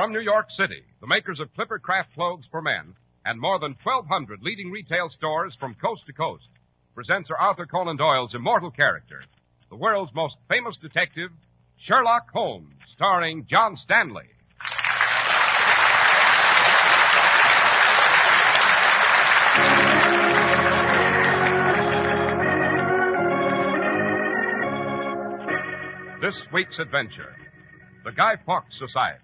From New York City, the makers of Clipper Craft clothes for men and more than 1,200 leading retail stores from coast to coast present Sir Arthur Conan Doyle's immortal character, the world's most famous detective, Sherlock Holmes, starring John Stanley. This week's adventure, the Guy Fawkes Society.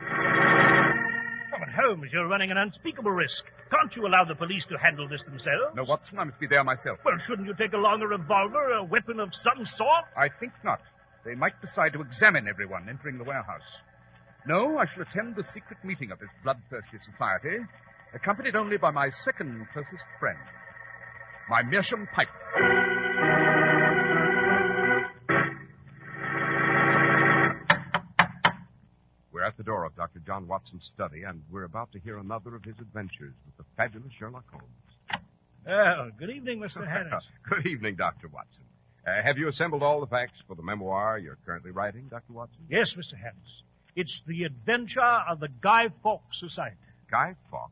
Oh, but Holmes, you're running an unspeakable risk. Can't you allow the police to handle this themselves? No, Watson, I must be there myself. Well, shouldn't you take along a revolver, a weapon of some sort? I think not. They might decide to examine everyone entering the warehouse. No, I shall attend the secret meeting of this bloodthirsty society, accompanied only by my second closest friend, my meerschaum pipe. We're at the door of Dr. John Watson's study, and we're about to hear another of his adventures with the fabulous Sherlock Holmes. Oh, good evening, Mr. Harris. Good evening, Dr. Watson. Have you assembled all the facts for the memoir you're currently writing, Dr. Watson? Yes, Mr. Harris. It's the adventure of the Guy Fawkes Society. Guy Fawkes?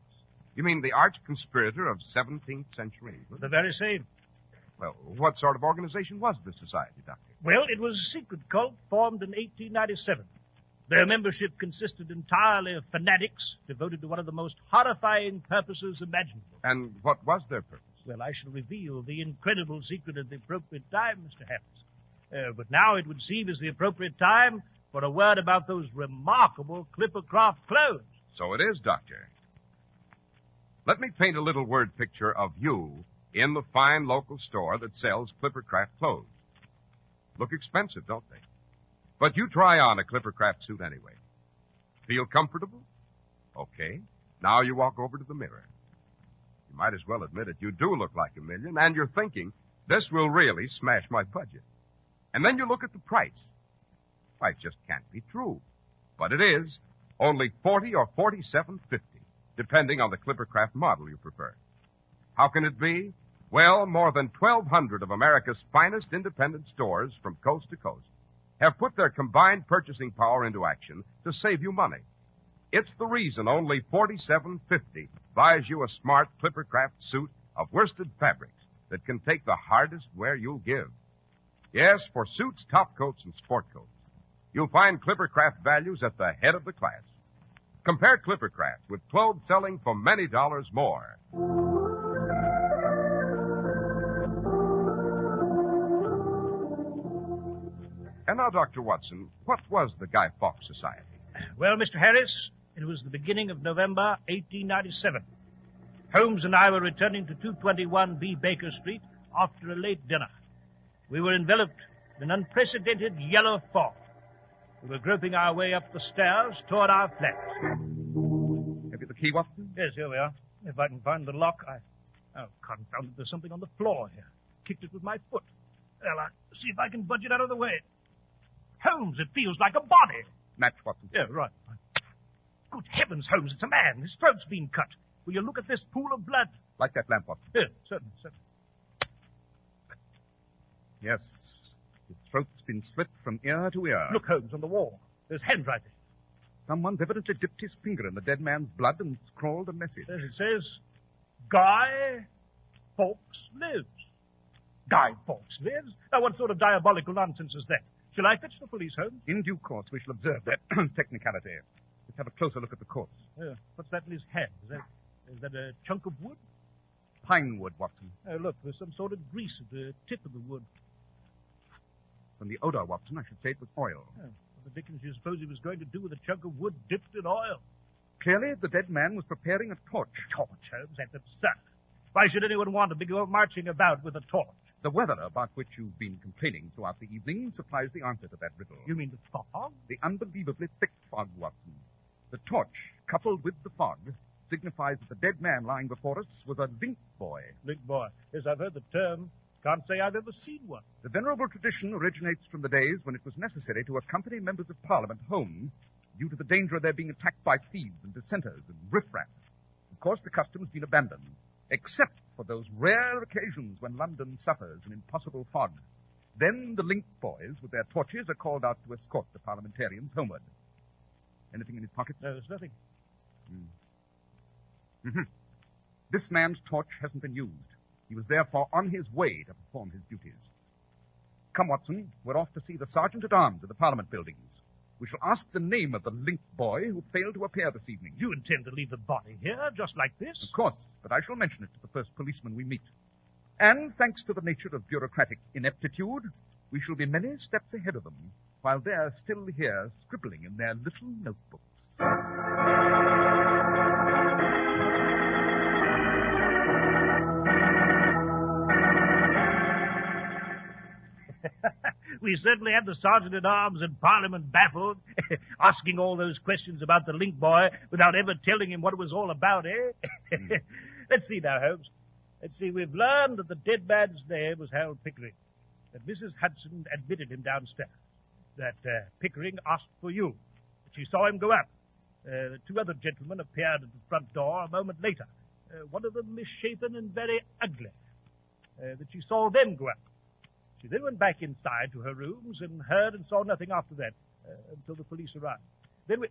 You mean the arch-conspirator of 17th century England? The very same. Well, what sort of organization was this society, Doctor? Well, it was a secret cult formed in 1897. Their membership consisted entirely of fanatics devoted to one of the most horrifying purposes imaginable. And what was their purpose? Well, I shall reveal the incredible secret at the appropriate time, Mr. Harris. But now it would seem is the appropriate time for a word about those remarkable Clippercraft clothes. So it is, Doctor. Let me paint a little word picture of you in the fine local store that sells Clippercraft clothes. Look expensive, don't they? But you try on a Clippercraft suit anyway. Feel comfortable? Okay. Now you walk over to the mirror. You might as well admit it. You do look like $1 million, and you're thinking, this will really smash my budget. And then you look at the price. Why, it just can't be true. But it is. Only $40 or $47.50, depending on the Clippercraft model you prefer. How can it be? Well, more than 1,200 of America's finest independent stores from coast to coast have put their combined purchasing power into action to save you money. It's the reason only $47.50 buys you a smart Clippercraft suit of worsted fabrics that can take the hardest wear you'll give. Yes, for suits, top coats, and sport coats, you'll find Clippercraft values at the head of the class. Compare Clippercraft with clothes selling for many dollars more. And now, Dr. Watson, what was the Guy Fawkes Society? Well, Mr. Harris, it was the beginning of November 1897. Holmes and I were returning to 221 B. Baker Street after a late dinner. We were enveloped in an unprecedented yellow fog. We were groping our way up the stairs toward our flat. Have you the key, Watson? Yes, here we are. If I can find the lock, Oh, confound it, there's something on the floor here. Kicked it with my foot. Well, I'll see if I can budge it out of the way. Holmes, it feels like a body. Match, Watson. Yeah, right. Good heavens, Holmes, it's a man. His throat's been cut. Will you look at this pool of blood? Like that lamp, Watson. Yeah, certainly. Yes. His throat's been slit from ear to ear. Look, Holmes, on the wall. There's handwriting. Someone's evidently dipped his finger in the dead man's blood and scrawled a message. Yes, it says, Guy Fawkes lives. Guy Fawkes lives? Now, what sort of diabolical nonsense is that? Shall I fetch the police, Holmes? In due course, we shall observe that technicality. Let's have a closer look at the corpse. What's that in his hand? Is that a chunk of wood? Pine wood, Watson. Oh, look, there's some sort of grease at the tip of the wood. From the odor, Watson, I should say it was oil. Oh, what the dickens do you suppose he was going to do with a chunk of wood dipped in oil? Clearly, the dead man was preparing a torch. Torch, Holmes? That's absurd. Why should anyone want to be marching about with a torch? The weather about which you've been complaining throughout the evening supplies the answer to that riddle. You mean the fog? The unbelievably thick fog, Watson. The torch, coupled with the fog, signifies that the dead man lying before us was a link boy. Link boy. Yes, I've heard the term. Can't say I've ever seen one. The venerable tradition originates from the days when it was necessary to accompany members of Parliament home due to the danger of their being attacked by thieves and dissenters and riffraff. Of course, the custom has been abandoned, except for those rare occasions when London suffers an impossible fog. Then the link boys with their torches are called out to escort the parliamentarians homeward. Anything in his pockets? No, there's nothing. Mm-hmm. This man's torch hasn't been used. He was therefore on his way to perform his duties. Come, Watson, we're off to see the Sergeant-at-Arms of the Parliament buildings. We shall ask the name of the link boy who failed to appear this evening. You intend to leave the body here, just like this? Of course, but I shall mention it to the first policeman we meet. And thanks to the nature of bureaucratic ineptitude, we shall be many steps ahead of them while they're still here scribbling in their little notebooks. We certainly had the Sergeant-at-Arms and Parliament baffled, asking all those questions about the link boy without ever telling him what it was all about, eh? Let's see now, Holmes. Let's see, we've learned that the dead man's name was Harold Pickering, that Mrs. Hudson admitted him downstairs, that Pickering asked for you, that she saw him go up. The two other gentlemen appeared at the front door a moment later, one of them misshapen and very ugly, that she saw them go up. She then went back inside to her rooms and heard and saw nothing after that, until the police arrived. Then we...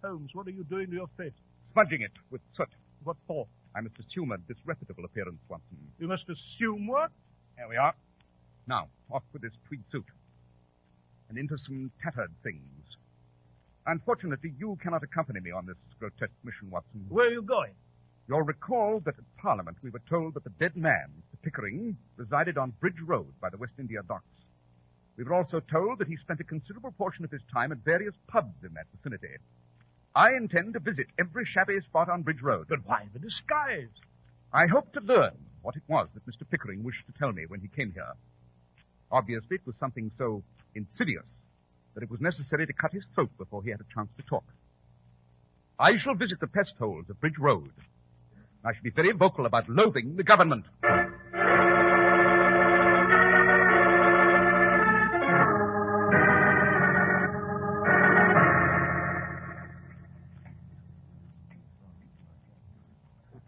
Holmes, what are you doing to your face? Smudging it with soot. What for? I must assume a disreputable appearance, Watson. You must assume what? There we are. Now, off with this tweed suit. And into some tattered things. Unfortunately, you cannot accompany me on this grotesque mission, Watson. Where are you going? You'll recall that at Parliament we were told that the dead man, Mr. Pickering, resided on Bridge Road by the West India Docks. We were also told that he spent a considerable portion of his time at various pubs in that vicinity. I intend to visit every shabby spot on Bridge Road. But why the disguise? I hope to learn what it was that Mr. Pickering wished to tell me when he came here. Obviously, it was something so insidious that it was necessary to cut his throat before he had a chance to talk. I shall visit the pest holes of Bridge Road. I shall be very vocal about loathing the government.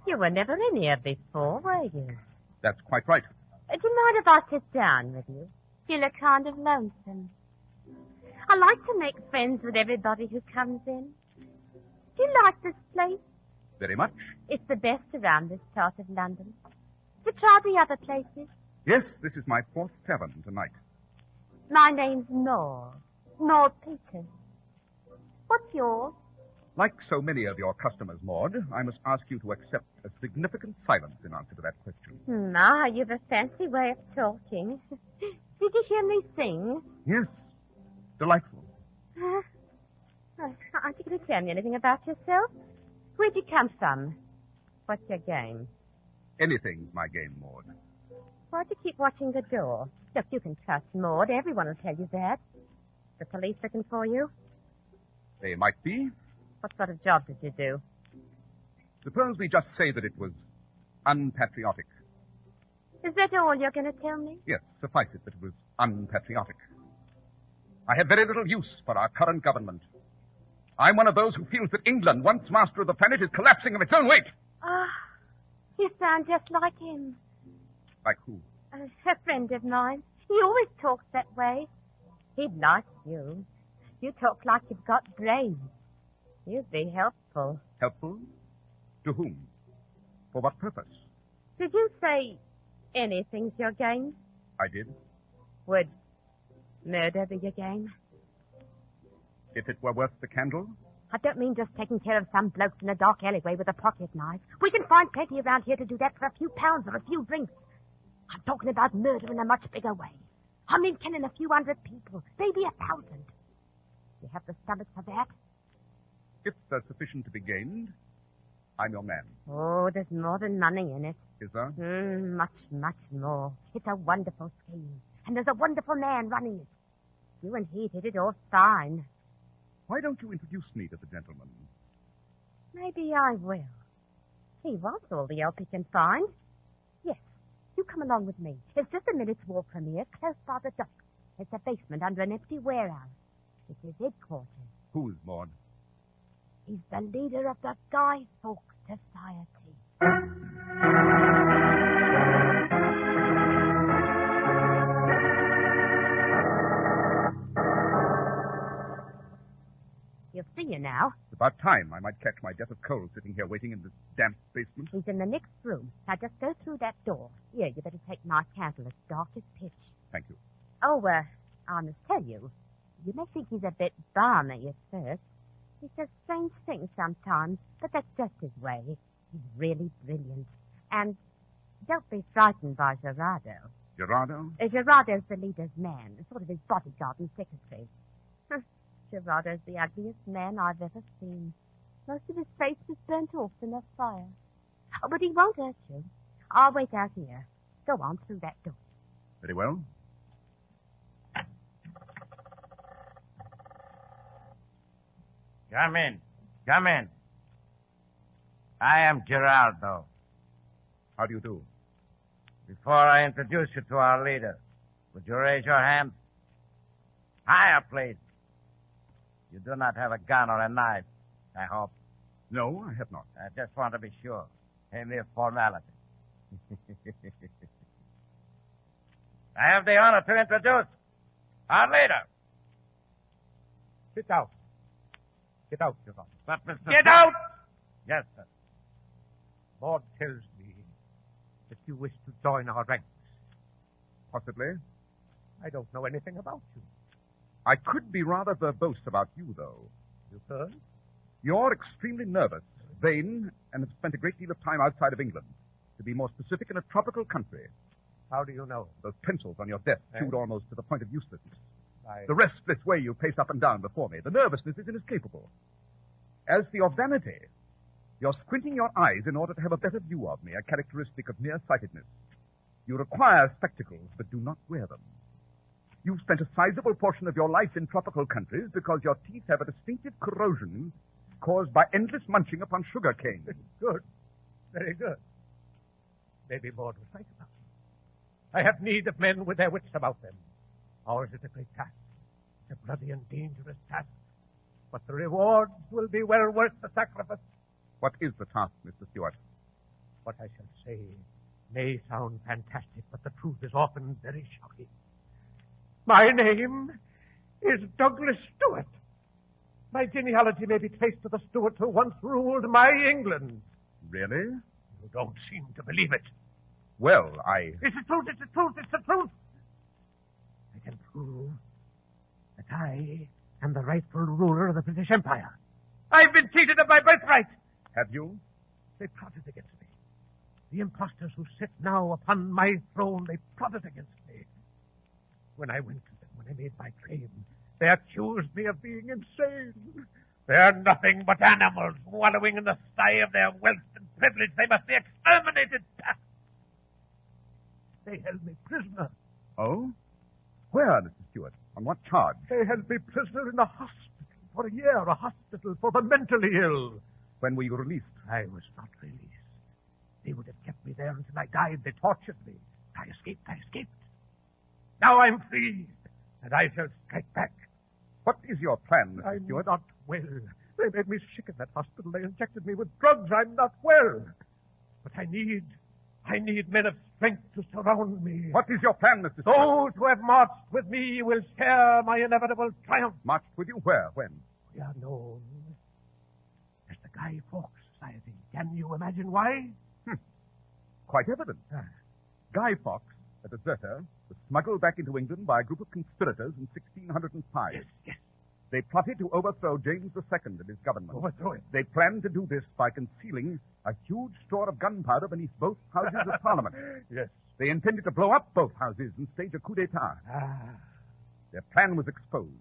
You were never in here before, were you? That's quite right. Do you mind if I sit down with you? You look kind of lonesome. I like to make friends with everybody who comes in. Do you like this place? Very much. It's the best around this part of London. To try the other places? Yes, this is my fourth tavern tonight. My name's Maud. Maud Peters. What's yours? Like so many of your customers, Maud, I must ask you to accept a significant silence in answer to that question. Ah, you've a fancy way of talking. Did you hear me sing? Yes. Delightful. Aren't you going to tell me anything about yourself? Where'd you come from? What's your game? Anything's my game, Maud. Why'd you keep watching the door? Look, you can trust Maud. Everyone will tell you that. The police looking for you? They might be. What sort of job did you do? Suppose we just say that it was unpatriotic. Is that all you're going to tell me? Yes, suffice it that it was unpatriotic. I have very little use for our current government. I'm one of those who feels that England, once master of the planet, is collapsing of its own weight. Ah, you sound just like him. Like who? A friend of mine. He always talks that way. He'd like you. You talk like you've got brains. You'd be helpful. Helpful? To whom? For what purpose? Did you say anything's your game? I did. Would murder be your game? If it were worth the candle? I don't mean just taking care of some blokes in a dark alleyway with a pocket knife. We can find plenty around here to do that for a few pounds or a few drinks. I'm talking about murder in a much bigger way. I mean killing a few hundred people, maybe 1,000. You have the stomach for that? If there's sufficient to be gained, I'm your man. Oh, there's more than money in it. Is there? Much, much more. It's a wonderful scheme. And there's a wonderful man running it. You and he did it all fine. Why don't you introduce me to the gentleman? Maybe I will. He wants all the help he can find. Yes, you come along with me. It's just a minute's walk from here, close by the docks. It's a basement under an empty warehouse. It's his headquarters. Who's Maud? He's the leader of the Guy Fawkes Society. About time I might catch my death of cold sitting here waiting in this damp basement. He's in the next room. Now just go through that door. Here, you better take my candle. It's dark as pitch. Thank you. Oh, I must tell you, you may think he's a bit balmy at first. He says strange things sometimes, but that's just his way. He's really brilliant. And don't be frightened by Gerardo. Gerardo? Gerardo's the leader's man, sort of his bodyguard and secretary. Gerardo's the ugliest man I've ever seen. Most of his face was burnt off in a fire. Oh, but he won't hurt you. I'll wait out here. Go on through that door. Very well. Come in. Come in. I am Gerardo. How do you do? Before I introduce you to our leader, would you raise your hand? Higher, please. You do not have a gun or a knife, I hope. No, I have not. I just want to be sure. A mere formality. I have the honor to introduce our leader. Sit out. Get out, Your Honor. But, Mr. Get out! Yes, sir. Maud tells me that you wish to join our ranks. Possibly. I don't know anything about you. I could be rather verbose about you, though. You heard? You're extremely nervous, vain, and have spent a great deal of time outside of England. To be more specific, in a tropical country. How do you know? Those pencils on your desk, chewed almost to the point of uselessness. I... The restless way you pace up and down before me. The nervousness is inescapable. As for your vanity, you're squinting your eyes in order to have a better view of me, a characteristic of nearsightedness. You require spectacles, but do not wear them. You've spent a sizable portion of your life in tropical countries because your teeth have a distinctive corrosion caused by endless munching upon sugar cane. Good. Very good. Maybe Maud was right about me. I have need of men with their wits about them. Ours is a great task. It's a bloody and dangerous task. But the rewards will be well worth the sacrifice. What is the task, Mr. Stewart? What I shall say may sound fantastic, but the truth is often very shocking. My name is Douglas Stewart. My genealogy may be traced to the Stuarts who once ruled my England. Really? You don't seem to believe it. Well, It's the truth, it's the truth, it's the truth. I can prove that I am the rightful ruler of the British Empire. I've been cheated of my birthright. Have you? They plotted against me. The impostors who sit now upon my throne, they plotted against me. When I went to them, when I made my claim, they accused me of being insane. They're nothing but animals wallowing in the sty of their wealth and privilege. They must be exterminated. They held me prisoner. Oh? Where, Mr. Stewart? On what charge? They held me prisoner in a hospital for a year, a hospital for the mentally ill. When were you released? I was not released. They would have kept me there until I died. They tortured me. I escaped. Now I'm free, and I shall strike back. What is your plan, Mr. Stewart? I'm not well. They made me sick in that hospital. They injected me with drugs. I'm not well. But I need men of strength to surround me. What is your plan, Mr. Stewart? Those who have marched with me will share my inevitable triumph. Marched with you where? When? We are known as the Guy Fawkes Society. Can you imagine why? Quite evident. Guy Fawkes, a deserter, was smuggled back into England by a group of conspirators in 1605. Yes. They plotted to overthrow James II and his government. Overthrow him. They planned to do this by concealing a huge store of gunpowder beneath both houses of Parliament. Yes. They intended to blow up both houses and stage a coup d'etat. Their plan was exposed.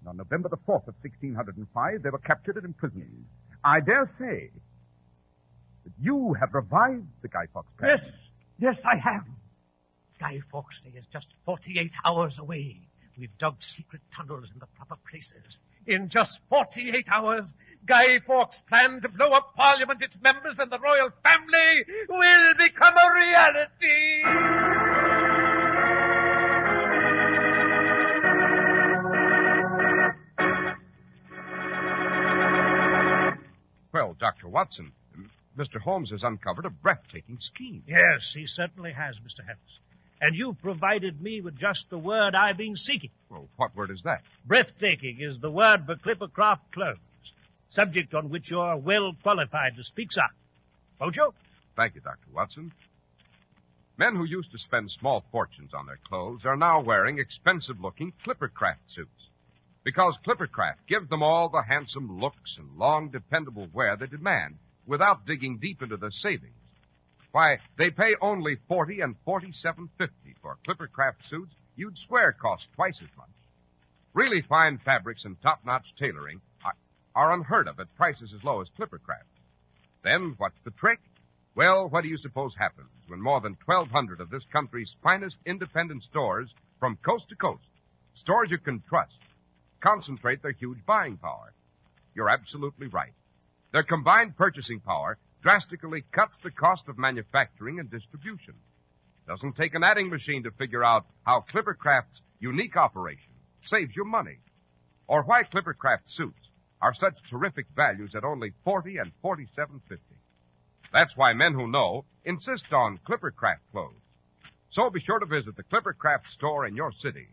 And on November the 4th of 1605, they were captured and imprisoned. I dare say that you have revived the Guy Fawkes plan. Yes, I have. Guy Fawkes is just 48 hours away. We've dug secret tunnels in the proper places. In just 48 hours, Guy Fawkes' plan to blow up Parliament, its members, and the royal family will become a reality. Well, Dr. Watson, Mr. Holmes has uncovered a breathtaking scheme. Yes, he certainly has, Mr. Harris. And you've provided me with just the word I've been seeking. Well, what word is that? Breathtaking is the word for Clippercraft clothes. subject on which you're well qualified to speak, sir. Won't you? Thank you, Dr. Watson. Men who used to spend small fortunes on their clothes are now wearing expensive-looking Clippercraft suits, because Clippercraft gives them all the handsome looks and long, dependable wear they demand without digging deep into their savings. Why, they pay only $40 and $47.50 for Clippercraft suits you'd swear cost twice as much. Really fine fabrics and top-notch tailoring are unheard of at prices as low as Clippercraft. Then, what's the trick? Well, what do you suppose happens when more than 1,200 of this country's finest independent stores from coast to coast, stores you can trust, concentrate their huge buying power? You're absolutely right. Their combined purchasing power drastically cuts the cost of manufacturing and distribution. Doesn't take an adding machine to figure out how Clippercraft's unique operation saves you money, or why Clippercraft suits are such terrific values at only $40 and $47.50. That's why men who know insist on Clippercraft clothes. So be sure to visit the Clippercraft store in your city.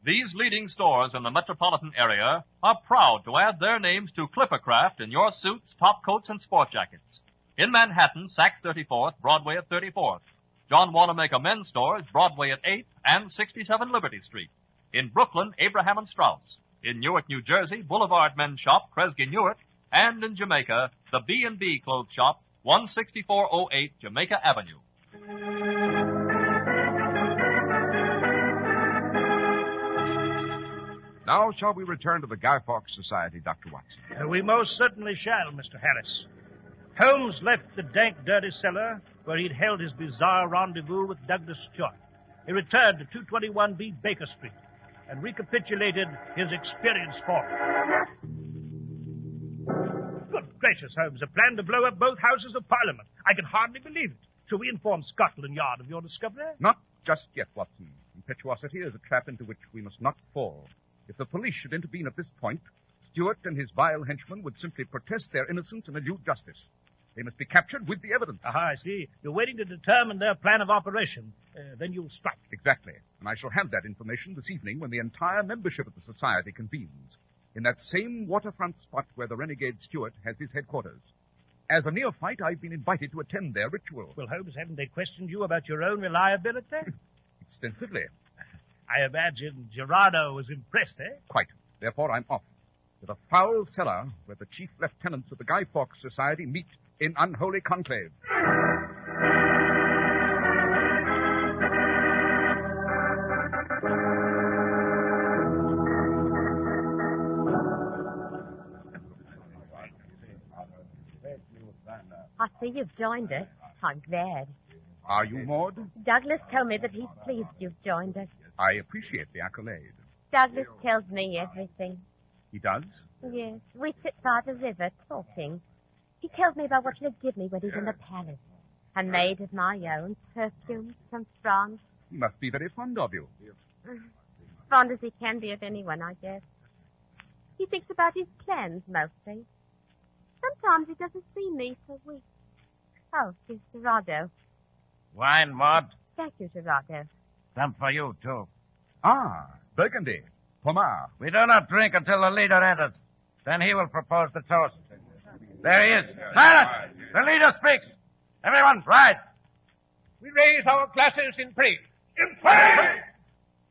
These leading stores in the metropolitan area are proud to add their names to Clippercraft in your suits, top coats, and sport jackets. In Manhattan, Saks 34th, Broadway at 34th. John Wanamaker Men's Stores, Broadway at 8th and 67 Liberty Street. In Brooklyn, Abraham and Strauss. In Newark, New Jersey, Boulevard Men's Shop, Kresge Newark. And in Jamaica, the B&B Clothes Shop, 16408 Jamaica Avenue. Now, shall we return to the Guy Fawkes Society, Dr. Watson? We most certainly shall, Mr. Harris. Holmes left the dank, dirty cellar where he'd held his bizarre rendezvous with Douglas Stewart. He returned to 221B Baker Street and recapitulated his experience for him. Good gracious, Holmes, a plan to blow up both houses of Parliament. I can hardly believe it. Shall we inform Scotland Yard of your discovery? Not just yet, Watson. Impetuosity is a trap into which we must not fall. If the police should intervene at this point, Stewart and his vile henchmen would simply protest their innocence and elude justice. They must be captured with the evidence. Aha, I see. You're waiting to determine their plan of operation. Then you'll strike. Exactly. And I shall have that information this evening when the entire membership of the society convenes, in that same waterfront spot where the renegade Stewart has his headquarters. As a neophyte, I've been invited to attend their ritual. Well, Holmes, haven't they questioned you about your own reliability? Extensively. I imagine Gerardo was impressed, eh? Quite. Therefore, I'm off to the foul cellar where the chief lieutenants of the Guy Fawkes Society meet in unholy conclave. I see you've joined us. I'm glad. Are you, Maud? Douglas told me that he's pleased you've joined us. I appreciate the accolade. Douglas tells me everything. He does? Yes, we sit by the river talking. He tells me about what he'll give me when he's in the palace. A maid of my own, perfumes from France. He must be very fond of you. Fond as he can be of anyone, I guess. He thinks about his plans, mostly. Sometimes he doesn't see me for weeks. Oh, here's Gerardo. Wine, Maud. Thank you, Gerardo. Some for you, too. Ah, Burgundy. Pomar. We do not drink until the leader enters. Then he will propose the toast. There he is. Silence! The leader speaks. Everyone, rise. We raise our glasses in praise. In praise!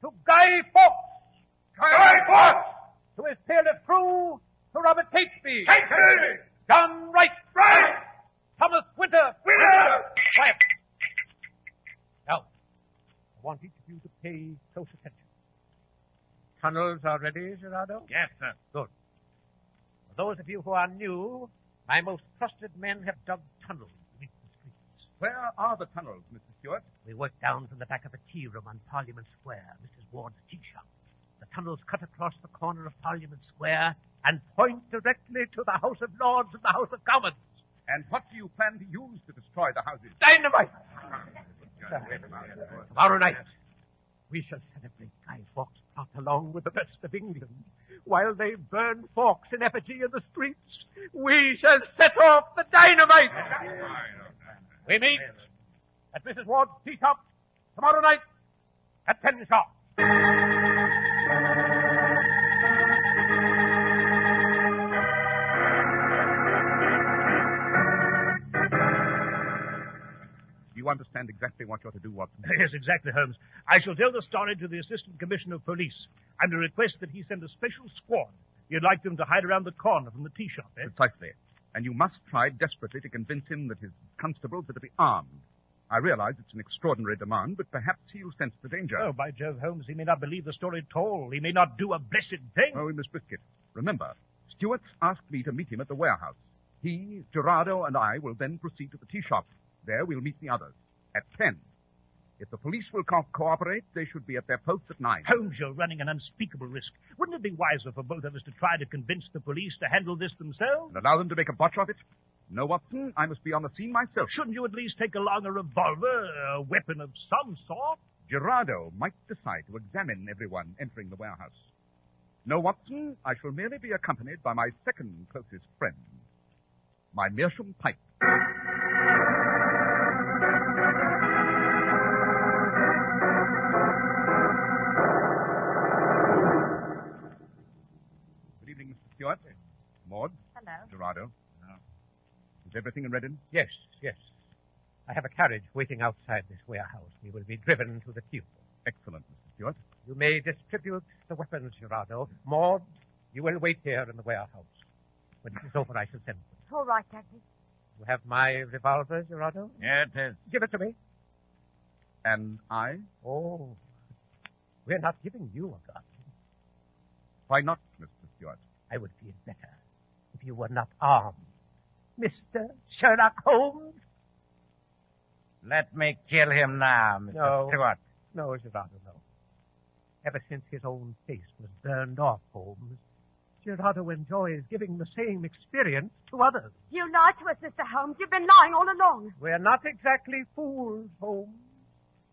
To Guy Fawkes! Guy Fawkes! To his fearless crew, to Robert Catesby! Catesby! John Wright! Right! Thomas Winter! Winter! Quiet! Now, I want each of you to pay close attention. Tunnels are ready, Gerardo? Yes, sir. Good. For those of you who are new, my most trusted men have dug tunnels beneath the streets. Where are the tunnels, Mr. Stewart? We work down from the back of the tea room on Parliament Square, Mrs. Ward's tea shop. The tunnels cut across the corner of Parliament Square and point directly to the House of Lords and the House of Commons. And what do you plan to use to destroy the houses? Dynamite! Tomorrow night, we shall celebrate Guy Fawkes' plot along with the rest of England. While they burn Fawkes in effigy in the streets, we shall set off the dynamite. We meet at Mrs. Ward's tea shop tomorrow night at 10 sharp. You understand exactly what you're to do, Watson. Yes, exactly, Holmes. I shall tell the story to the Assistant Commissioner of Police and request that he send a special squad. You'd like them to hide around the corner from the tea shop, eh? Precisely. And you must try desperately to convince him that his constables are to be armed. I realize it's an extraordinary demand, but perhaps he'll sense the danger. Oh, by Jove, Holmes, he may not believe the story at all. He may not do a blessed thing. Oh, we must risk it. Remember, Stewart's asked me to meet him at the warehouse. He, Gerardo, and I will then proceed to the tea shop. There we'll meet the others. At 10. If the police will cooperate, they should be at their posts at 9. Holmes, you're running an unspeakable risk. Wouldn't it be wiser for both of us to try to convince the police to handle this themselves? And allow them to make a botch of it? No, Watson, I must be on the scene myself. Shouldn't you at least take along a revolver, a weapon of some sort? Gerardo might decide to examine everyone entering the warehouse. No, Watson, I shall merely be accompanied by my second closest friend, my meerschaum pipe. Good evening, Mr. Stewart. Maud. Hello. Gerardo. Is everything in readiness? Yes, yes. I have a carriage waiting outside this warehouse. We will be driven to the tube. Excellent, Mr. Stewart. You may distribute the weapons, Gerardo. Maud, you will wait here in the warehouse. When it is over, I shall send them. All right, Daddy. You have my revolver, Gerardo? Here it is. Give it to me. And I? Oh, we're not giving you a gun. Why not, Mr. Stewart? I would feel better if you were not armed. Mr. Sherlock Holmes? Let me kill him now, Mr. No. Stewart. No, Gerardo, no. Ever since his own face was burned off, Holmes, Gerardo enjoys giving the same experience to others. You lied to us, Mr. Holmes. You've been lying all along. We're not exactly fools, Holmes.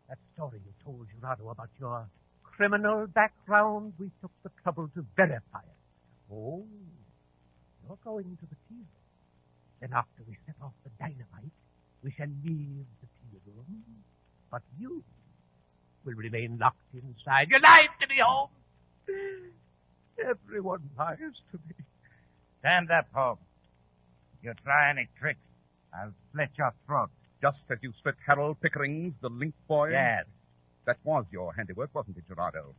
That story you told Gerardo about your criminal background, we took the trouble to verify it. Oh, you're going to the tea room. Then after we set off the dynamite, we shall leave the tea room. But you will remain locked inside. You lied to me, Holmes. Everyone lies to me. Stand up, Holmes. If you try any tricks, I'll slit your throat. Just as you split Harold Pickering's, the link boy? Yes. That was your handiwork, wasn't it, Gerardo?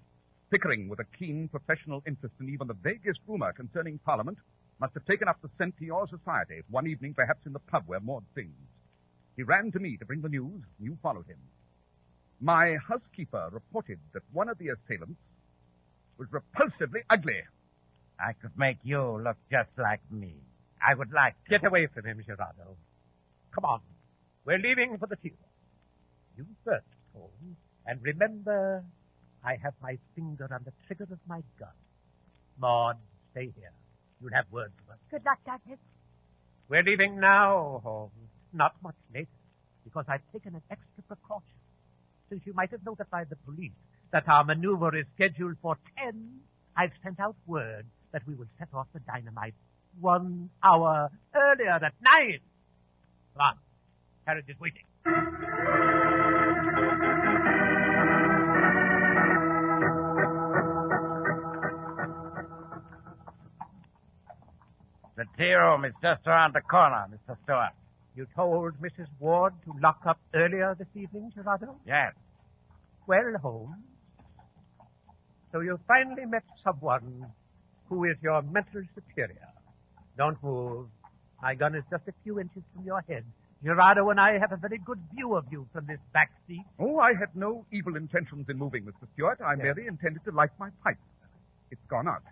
Pickering, with a keen professional interest in even the vaguest rumor concerning Parliament, must have taken up the scent to your society, one evening perhaps in the pub where Maud sings. He ran to me to bring the news, and you followed him. My housekeeper reported that one of the assailants was repulsively ugly. I could make you look just like me. I would like to. Get away from him, Gerardo. Come on. We're leaving for the tea room. You first, Holmes. And remember, I have my finger on the trigger of my gun. Maud, stay here. You'll have words with us. Good luck, Douglas. We're leaving now, Holmes. Not much later, because I've taken an extra precaution. Since you might have notified the police that our maneuver is scheduled for 10, I've sent out word that we will set off the dynamite 1 hour earlier at 9. Come on. Carriage is waiting. The tea room is just around the corner, Mr. Stewart. You told Mrs. Ward to lock up earlier this evening, Gerardo? Yes. Well, Holmes, so you finally met someone who is your mental superior. Don't move. My gun is just a few inches from your head. Gerardo and I have a very good view of you from this back seat. Oh, I had no evil intentions in moving, Mr. Stewart. I merely intended to light my pipe. It's gone out.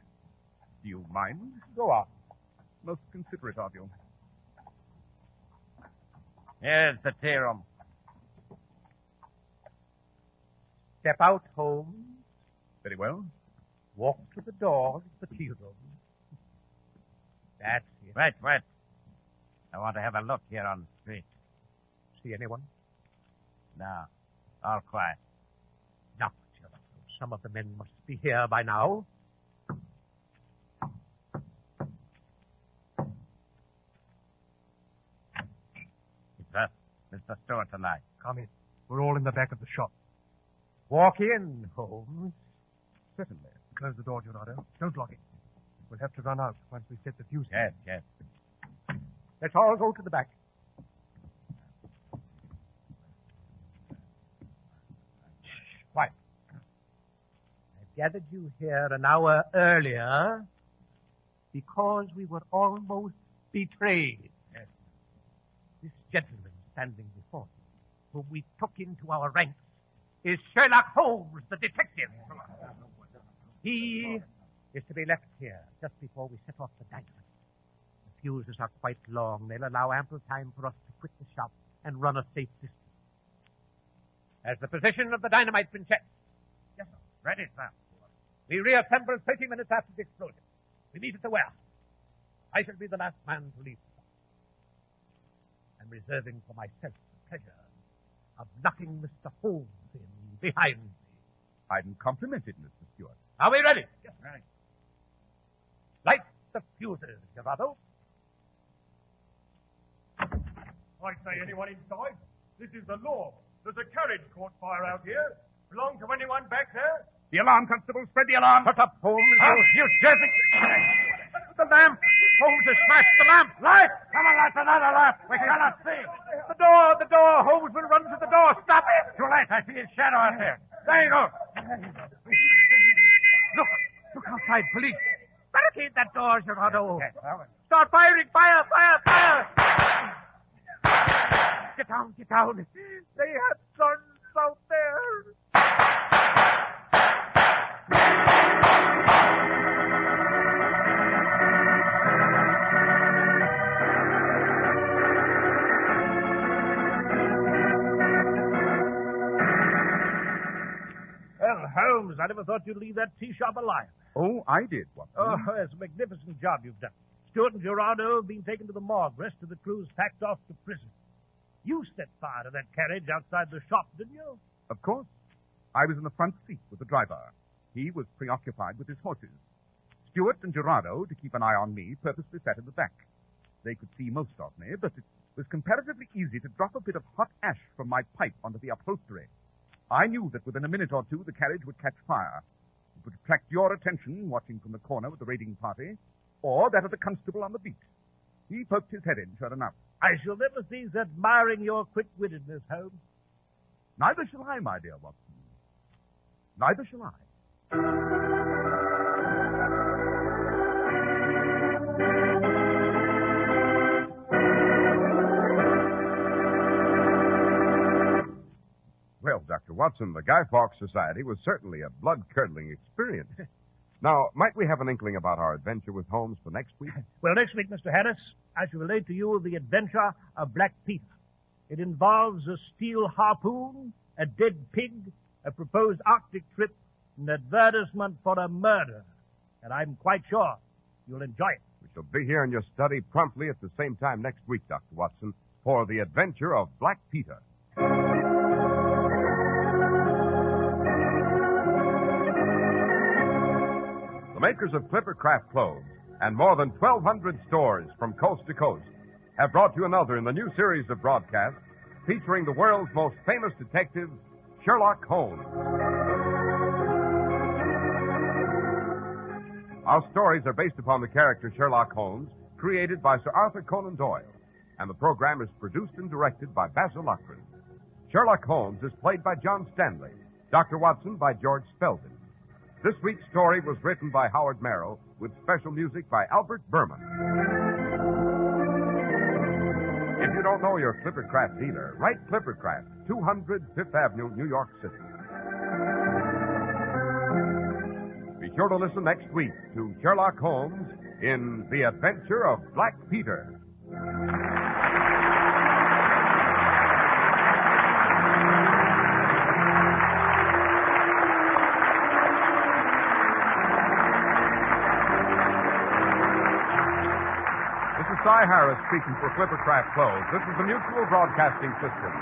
Do you mind? Go on. Most considerate of you. Here's the tea room. Step out, Holmes. Very well. Walk to the door of the tea room. That's it. Wait. I want to have a look here on the street. See anyone? No. All quiet. Now, some of the men must be here by now. It's us, Mr. Stewart and I. Come in. We're all in the back of the shop. Walk in, Holmes. Certainly. Close the door, Gerardo. Don't lock it. We'll have to run out once we set the fuse. Yes. Let's all go to the back. quiet. I gathered you here an hour earlier because we were almost betrayed. Yes. This gentleman standing before you, whom we took into our ranks, is Sherlock Holmes, the detective. He is to be left here just before we set off the dynamite. The fuses are quite long. They'll allow ample time for us to quit the shop and run a safe distance. Has the position of the dynamite been checked? Yes, sir. Ready, sir. We reassemble 30 minutes after the explosion. We meet at the warehouse. I shall be the last man to leave the shop. I'm reserving for myself the pleasure of knocking Mr. Holmes in behind me. I'm complimented, Mr. Stewart. Are we ready? Yes, ready. Light the fuses, Gerardo. I say anyone inside? This is the law. There's a carriage caught fire out here. Belong to anyone back there? The alarm, Constable. Spread the alarm. Shut up, Holmes. You dirty... The lamp! Holmes has smashed the lamp! Light! Come on, light another lamp. We cannot see. The door! Holmes will run to the door! Stop it! Too late. I see his shadow out there. There you go. Look outside, police. Barricade that door, Gerardo. Yes, sir. Start firing! Fire! Get down. They have guns out there. Well, Holmes, I never thought you'd leave that tea shop alive. Oh, I did, Watson. Oh, it's a magnificent job you've done. Stewart and Gerardo have been taken to the morgue. Rest of the crew's packed off to prison. You set fire to that carriage outside the shop, didn't you? Of course. I was in the front seat with the driver. He was preoccupied with his horses. Stewart and Gerardo, to keep an eye on me, purposely sat in the back. They could see most of me, but it was comparatively easy to drop a bit of hot ash from my pipe onto the upholstery. I knew that within a minute or two the carriage would catch fire. It would attract your attention, watching from the corner with the raiding party, or that of the constable on the beat. He poked his head in, sure enough. I shall never cease admiring your quick-wittedness, Holmes. Neither shall I, my dear Watson. Neither shall I. Well, Dr. Watson, the Guy Fawkes Society was certainly a blood-curdling experience. Now, might we have an inkling about our adventure with Holmes for next week? Well, next week, Mr. Harris, I shall relate to you the adventure of Black Peter. It involves a steel harpoon, a dead pig, a proposed Arctic trip, an advertisement for a murder. And I'm quite sure you'll enjoy it. We shall be here in your study promptly at the same time next week, Dr. Watson, for the adventure of Black Peter. The makers of Clippercraft clothes and more than 1,200 stores from coast to coast have brought you another in the new series of broadcasts featuring the world's most famous detective, Sherlock Holmes. Our stories are based upon the character Sherlock Holmes, created by Sir Arthur Conan Doyle, and the program is produced and directed by Basil Lockridge. Sherlock Holmes is played by John Stanley, Dr. Watson by George Spelden. This week's story was written by Howard Merrill with special music by Albert Berman. If you don't know your Clippercraft dealer, write Clippercraft, 200 Fifth Avenue, New York City. Be sure to listen next week to Sherlock Holmes in The Adventure of Black Peter. This is Cy Harris speaking for Clippercraft Clothes. This is the Mutual Broadcasting System.